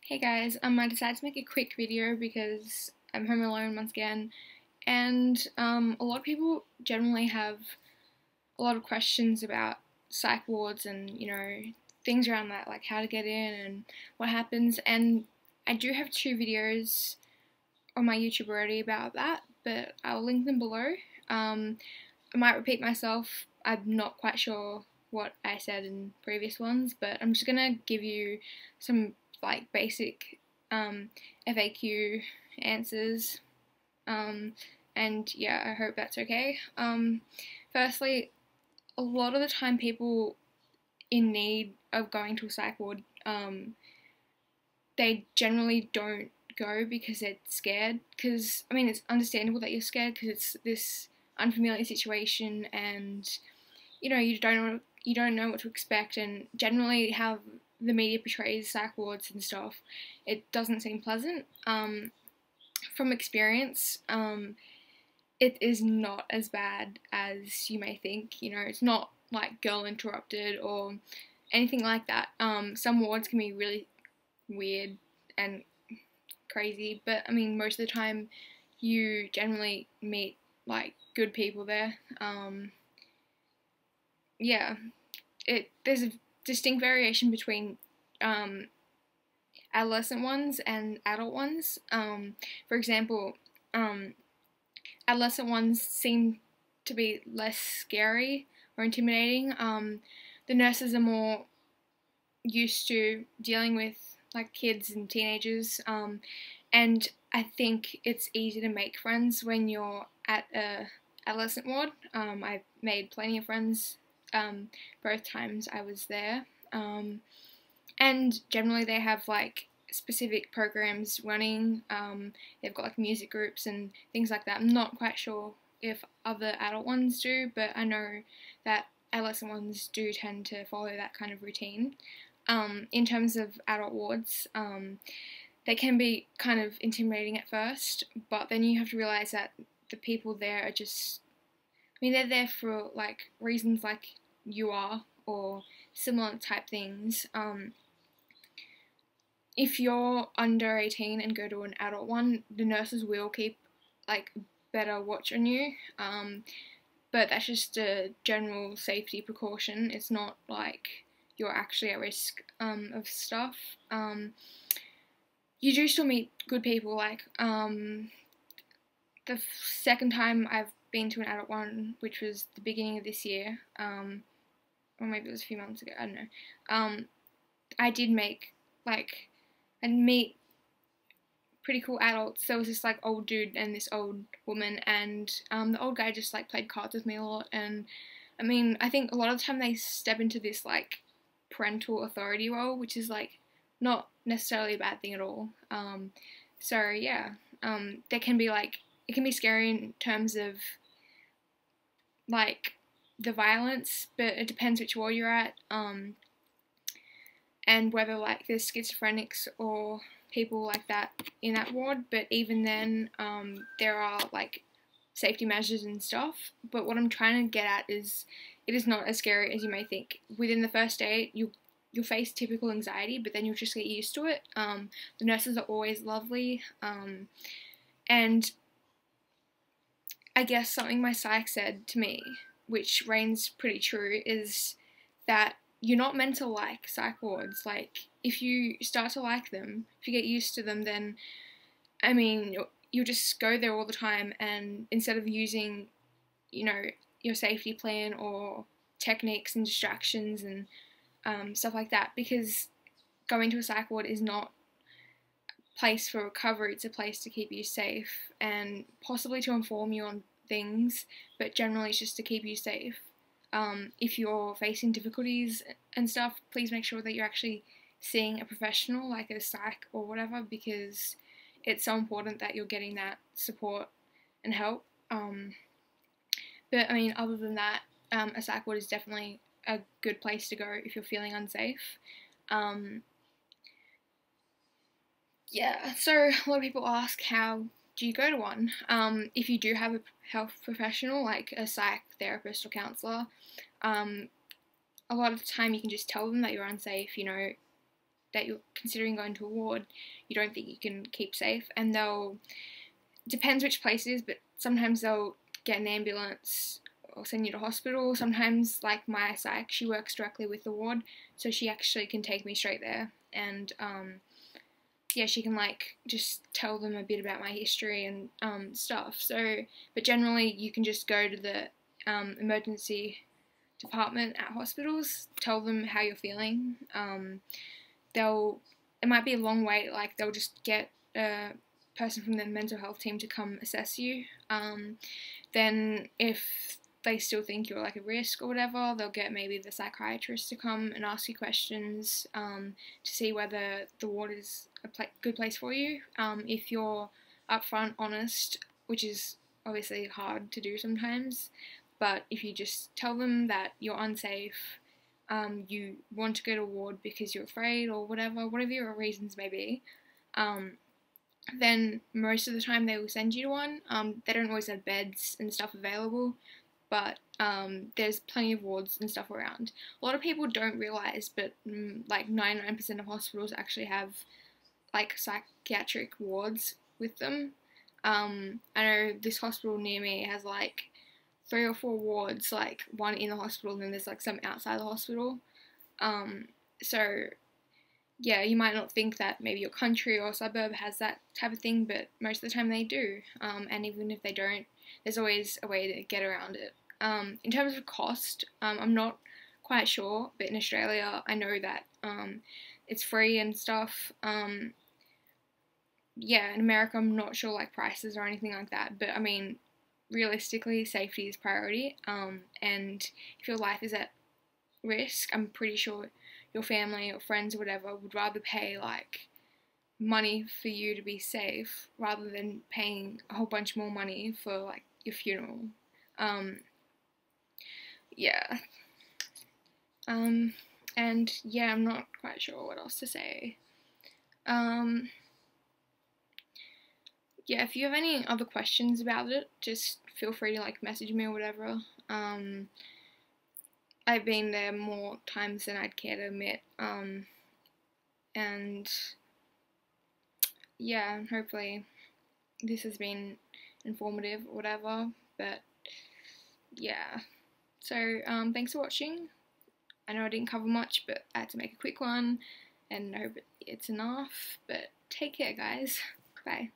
Hey guys, I decided to make a quick video because I'm home alone once again, and a lot of people generally have a lot of questions about psych wards and things around that, like how to get in and what happens. And I do have two videos on my YouTube already about that, but I'll link them below. I might repeat myself. I'm not quite sure what I said in previous ones, but I'm just gonna give you some like basic FAQ answers. And yeah, I hope that's okay. Firstly, a lot of the time people in need of going to a psych ward, they generally don't go because they're scared. Because I mean, it's understandable that you're scared because it's this unfamiliar situation, and you don't know what to expect, and generally how the media portrays psych wards and stuff, it doesn't seem pleasant. From experience, it is not as bad as you may think. It's not like Girl Interrupted or anything like that. Some wards can be really weird and crazy, but I mean, most of the time, you generally meet like good people there. Yeah, there's a distinct variation between adolescent ones and adult ones. For example, adolescent ones seem to be less scary or intimidating. The nurses are more used to dealing with like kids and teenagers, and I think it's easy to make friends when you're at a adolescent ward. I've made plenty of friends both times I was there. And generally they have like specific programs running. They've got like music groups and things like that. I'm not quite sure if other adult ones do, but I know that adolescent ones do tend to follow that kind of routine. In terms of adult wards, they can be kind of intimidating at first, but then you have to realize that the people there are just, I mean, they're there for like reasons like you are, or similar type things. If you're under 18 and go to an adult one, the nurses will keep like better watch on you. But that's just a general safety precaution. It's not like you're actually at risk of stuff. You do still meet good people. Like the second time I've been to an adult one, which was the beginning of this year, or maybe it was a few months ago, I don't know. I did make like and meet pretty cool adults. There was this like old dude and this old woman, and the old guy just like played cards with me a lot. And I mean, I think a lot of the time they step into this like parental authority role, which is like not necessarily a bad thing at all. So yeah, there can be like, it can be scary in terms of like the violence, but it depends which ward you're at. And whether like there's schizophrenics or people like that in that ward. But even then, there are like safety measures and stuff. But what I'm trying to get at is, it is not as scary as you may think. Within the first day, you'll face typical anxiety, but then you'll just get used to it. The nurses are always lovely, and I guess something my psych said to me, which reigns pretty true, is that you're not meant to like psych wards. Like, if you start to like them, if you get used to them, then, I mean, you'll just go there all the time, and instead of using, your safety plan or techniques and distractions and stuff like that, because going to a psych ward is not a place for recovery, it's a place to keep you safe and possibly to inform you on things, but generally it's just to keep you safe. If you're facing difficulties and stuff, please make sure that you're actually seeing a professional, like a psych or whatever, because it's so important that you're getting that support and help. But I mean, other than that, a psych ward is definitely a good place to go if you're feeling unsafe. Yeah, so a lot of people ask, how do you go to one? If you do have a health professional, like a psych therapist or counsellor, a lot of the time you can just tell them that you're unsafe. that you're considering going to a ward, you don't think you can keep safe, and depends which place it is, but sometimes they'll get an ambulance or send you to hospital. Sometimes, like my psych, she works directly with the ward, so she actually can take me straight there, and yeah, she can like just tell them a bit about my history and stuff. So, but generally you can just go to the emergency department at hospitals, tell them how you're feeling. It might be a long wait, like they'll just get a person from the mental health team to come assess you. Then if they still think you're like a risk or whatever, they'll get maybe the psychiatrist to come and ask you questions to see whether the ward is a good place for you. If you're upfront, honest, which is obviously hard to do sometimes, but if you just tell them that you're unsafe, you want to go to a ward because you're afraid or whatever your reasons may be, then most of the time they will send you to one. They don't always have beds and stuff available, but there's plenty of wards and stuff around. A lot of people don't realise, but like 99% of hospitals actually have like psychiatric wards with them. I know this hospital near me has like 3 or 4 wards, like one in the hospital and then there's like some outside the hospital. So yeah, you might not think that maybe your country or suburb has that type of thing, but most of the time they do. And even if they don't, there's always a way to get around it. In terms of cost, I'm not quite sure, but in Australia I know that it's free and stuff. Yeah, in America I'm not sure like prices or anything like that, but I mean, realistically, safety is priority, and if your life is at risk, I'm pretty sure your family or friends or whatever would rather pay like money for you to be safe rather than paying a whole bunch more money for like your funeral. Yeah. And yeah, I'm not quite sure what else to say. Yeah, if you have any other questions about it, just feel free to like message me or whatever. I've been there more times than I'd care to admit. And yeah, hopefully this has been informative or whatever, but yeah. So thanks for watching. I know I didn't cover much, but I had to make a quick one, and I hope it's enough, but take care guys. Bye.